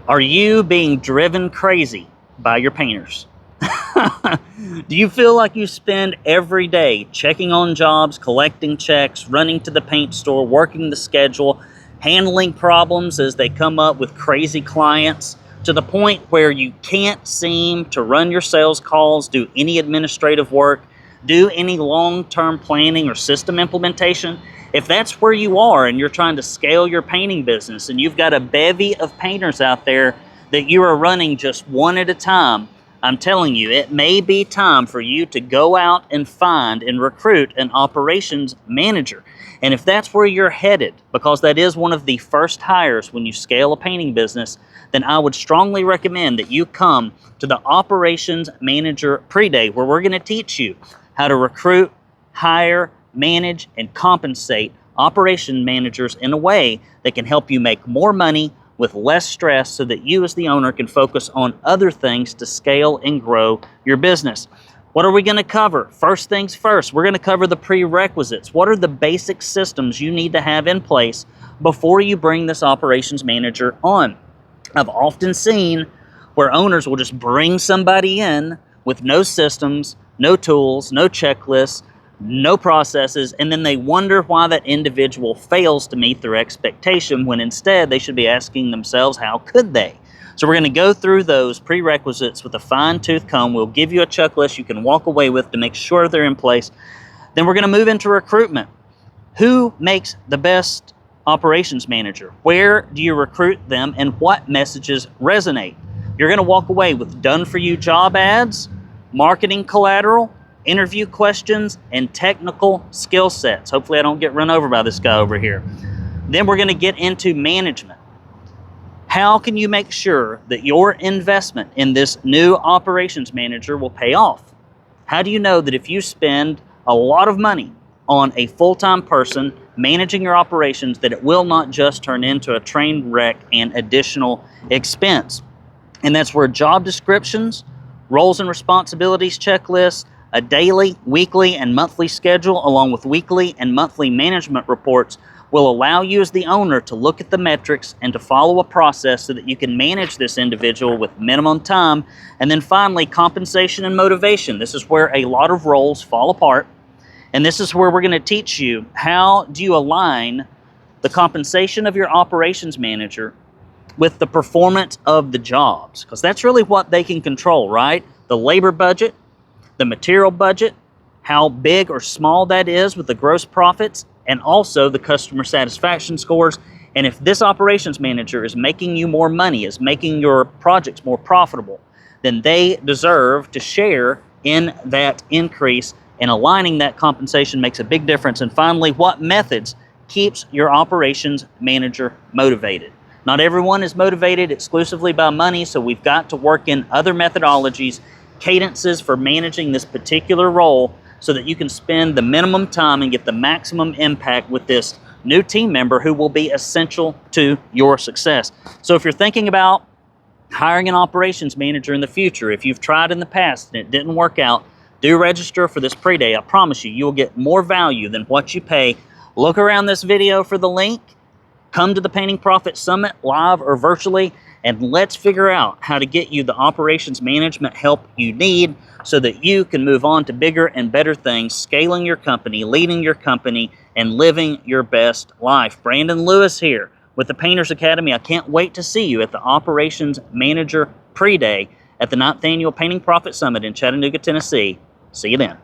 Are you being driven crazy by your painters? Do you feel like you spend every day checking on jobs, collecting checks, running to the paint store, working the schedule, handling problems as they come up with crazy clients, to the point where you can't seem to run your sales calls, do any administrative work, do any long-term planning or system implementation? If that's where you are and you're trying to scale your painting business and you've got a bevy of painters out there that you are running just one at a time, I'm telling you, it may be time for you to go out and find and recruit an operations manager. And if that's where you're headed, because that is one of the first hires when you scale a painting business, then I would strongly recommend that you come to the operations manager pre-day, where we're going to teach you how to recruit, hire, manage, and compensate operation managers in a way that can help you make more money with less stress, so that you as the owner can focus on other things to scale and grow your business. What are we going to cover? First things first, we're going to cover the prerequisites. What are the basic systems you need to have in place before you bring this operations manager on? I've often seen where owners will just bring somebody in with no systems, no tools, no checklists, no processes, and then they wonder why that individual fails to meet their expectation, when instead they should be asking themselves, how could they? So we're going to go through those prerequisites with a fine-tooth comb. We'll give you a checklist you can walk away with to make sure they're in place. Then we're going to move into recruitment. Who makes the best operations manager? Where do you recruit them, and what messages resonate? You're going to walk away with done-for-you job ads, marketing collateral, interview questions, and technical skill sets. Hopefully I don't get run over by this guy over here. Then we're going to get into management. How can you make sure that your investment in this new operations manager will pay off? How do you know that if you spend a lot of money on a full-time person managing your operations, that it will not just turn into a train wreck and additional expense? And that's where job descriptions, roles and responsibilities checklists, a daily, weekly, and monthly schedule, along with weekly and monthly management reports, will allow you as the owner to look at the metrics and to follow a process so that you can manage this individual with minimum time. And then finally, compensation and motivation. This is where a lot of roles fall apart. And this is where we're going to teach you, how do you align the compensation of your operations manager with the performance of the jobs? Because that's really what they can control, right? The labor budget, the material budget, how big or small that is with the gross profits, and also the customer satisfaction scores. And if this operations manager is making you more money, is making your projects more profitable, then they deserve to share in that increase, and aligning that compensation makes a big difference. And finally, what methods keeps your operations manager motivated? Not everyone is motivated exclusively by money, so we've got to work in other methodologies, cadences for managing this particular role, so that you can spend the minimum time and get the maximum impact with this new team member who will be essential to your success. So if you're thinking about hiring an operations manager in the future, if you've tried in the past and it didn't work out, do register for this pre-day. I promise you, you'll get more value than what you pay. Look around this video for the link. Come to the Painting Profit Summit live or virtually, and let's figure out how to get you the operations management help you need so that you can move on to bigger and better things, scaling your company, leading your company, and living your best life. Brandon Lewis here with the Painters Academy. I can't wait to see you at the Operations Manager Pre-Day at the 9th Annual Painting Profit Summit in Chattanooga, Tennessee. See you then.